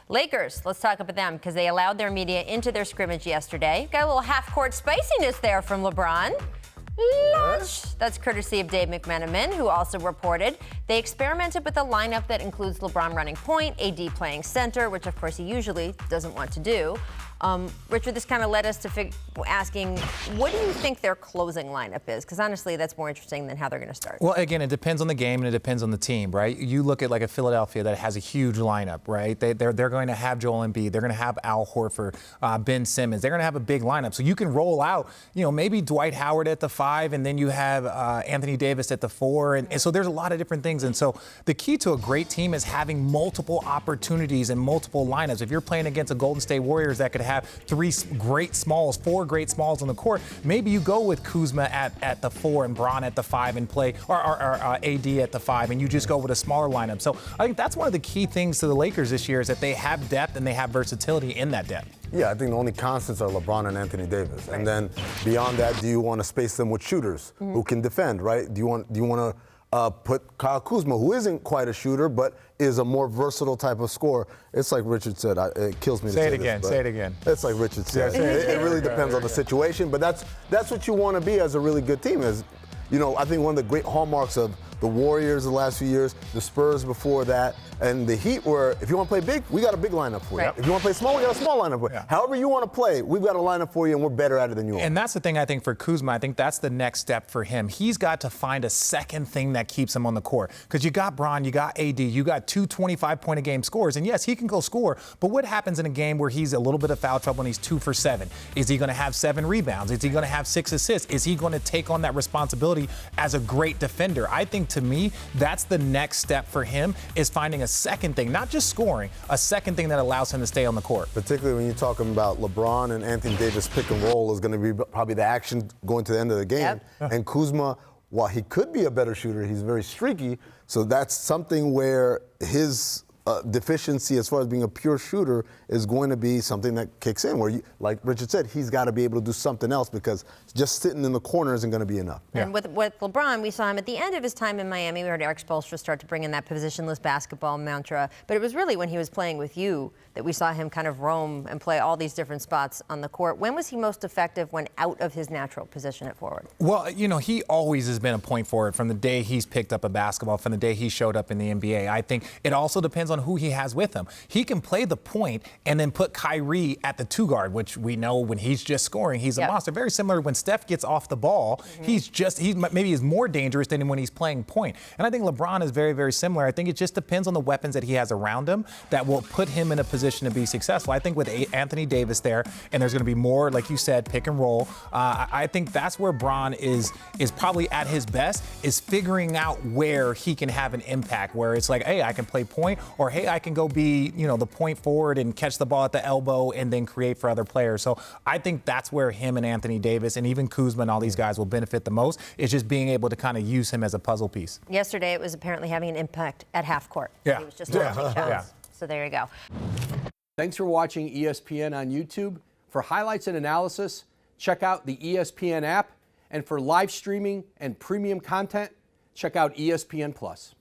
Lakers, let's talk about them because they allowed their media into their scrimmage yesterday. Got a little half-court spiciness there from LeBron. That's courtesy of Dave McMenamin, who also reported they experimented with a lineup that includes LeBron running point, AD playing center, which of course he usually doesn't want to do. Richard, this kind of led us to asking, what do you think their closing lineup is? Because honestly, that's more interesting than how they're going to start. Well, again, it depends on the game and it depends on the team, right? You look at like a Philadelphia that has a huge lineup, right? They're going to have Joel Embiid. They're going to have Al Horford, Ben Simmons. They're going to have a big lineup. So you can roll out, maybe Dwight Howard at the 5, and then you have Anthony Davis at the 4. And so there's a lot of different things. And so the key to a great team is having multiple opportunities and multiple lineups. If you're playing against a Golden State Warriors that could have 4 great smalls on the court, maybe you go with Kuzma at the 4 and Bron at the 5 and play, or AD at the 5, and you just go with a smaller lineup. So I think that's one of the key things to the Lakers this year is that they have depth and they have versatility in that depth. Yeah, I think the only constants are LeBron and Anthony Davis. Right. And then beyond that, do you want to space them with shooters who can defend, right? Do you want to put Kyle Kuzma, who isn't quite a shooter, but is a more versatile type of scorer? It's like Richard said. It kills me to say this. Say it again. It's like Richard said. It really depends on the situation, but that's what you want to be as a really good team. I think one of the great hallmarks of the Warriors the last few years, the Spurs before that, and the Heat were, if you want to play big, we got a big lineup for you. Right. If you want to play small, we got a small lineup for you. Yeah. However you want to play, we've got a lineup for you, and we're better at it than you are. And that's the thing I think for Kuzma. I think that's the next step for him. He's got to find a second thing that keeps him on the court. Because you got Bron, you got AD, you got 2 25-point-a-game scores. And yes, he can go score. But what happens in a game where he's a little bit of foul trouble and he's 2 for 7? Is he going to have 7 rebounds? Is he going to have 6 assists? Is he going to take on that responsibility as a great defender? I think, to me, that's the next step for him, is finding a second thing, not just scoring, a second thing that allows him to stay on the court. Particularly when you're talking about LeBron and Anthony Davis pick and roll is going to be probably the action going to the end of the game. Yep. And Kuzma, while he could be a better shooter, he's very streaky. So that's something where his deficiency as far as being a pure shooter is going to be something that kicks in, where, like Richard said, he's got to be able to do something else, because just sitting in the corner isn't going to be enough. And with LeBron, we saw him at the end of his time in Miami. We heard Eric Spoelstra start to bring in that positionless basketball mantra. But it was really when he was playing with you that we saw him kind of roam and play all these different spots on the court. When was he most effective when out of his natural position at forward? Well, he always has been a point forward from the day he's picked up a basketball, from the day he showed up in the NBA. I think it also depends on who he has with him. He can play the point and then put Kyrie at the 2 guard, which we know when he's just scoring, he's a monster. Very similar when Steph gets off the ball, he's maybe is more dangerous than when he's playing point. And I think LeBron is very, very similar. I think it just depends on the weapons that he has around him that will put him in a position to be successful. I think with Anthony Davis there, and there's going to be more, like you said, pick and roll. I think that's where Bron is probably at his best, is figuring out where he can have an impact, where it's like, hey, I can play point, or hey, I can go be, the point forward and catch the ball at the elbow and then create for other players. So I think that's where him and Anthony Davis and even Kuzma and all these guys will benefit the most, is just being able to kind of use him as a puzzle piece. Yesterday, it was apparently having an impact at half court. Yeah. He was just launching shots. Yeah. So there you go. Thanks for watching ESPN on YouTube. For highlights and analysis, check out the ESPN app. And for live streaming and premium content, check out ESPN+.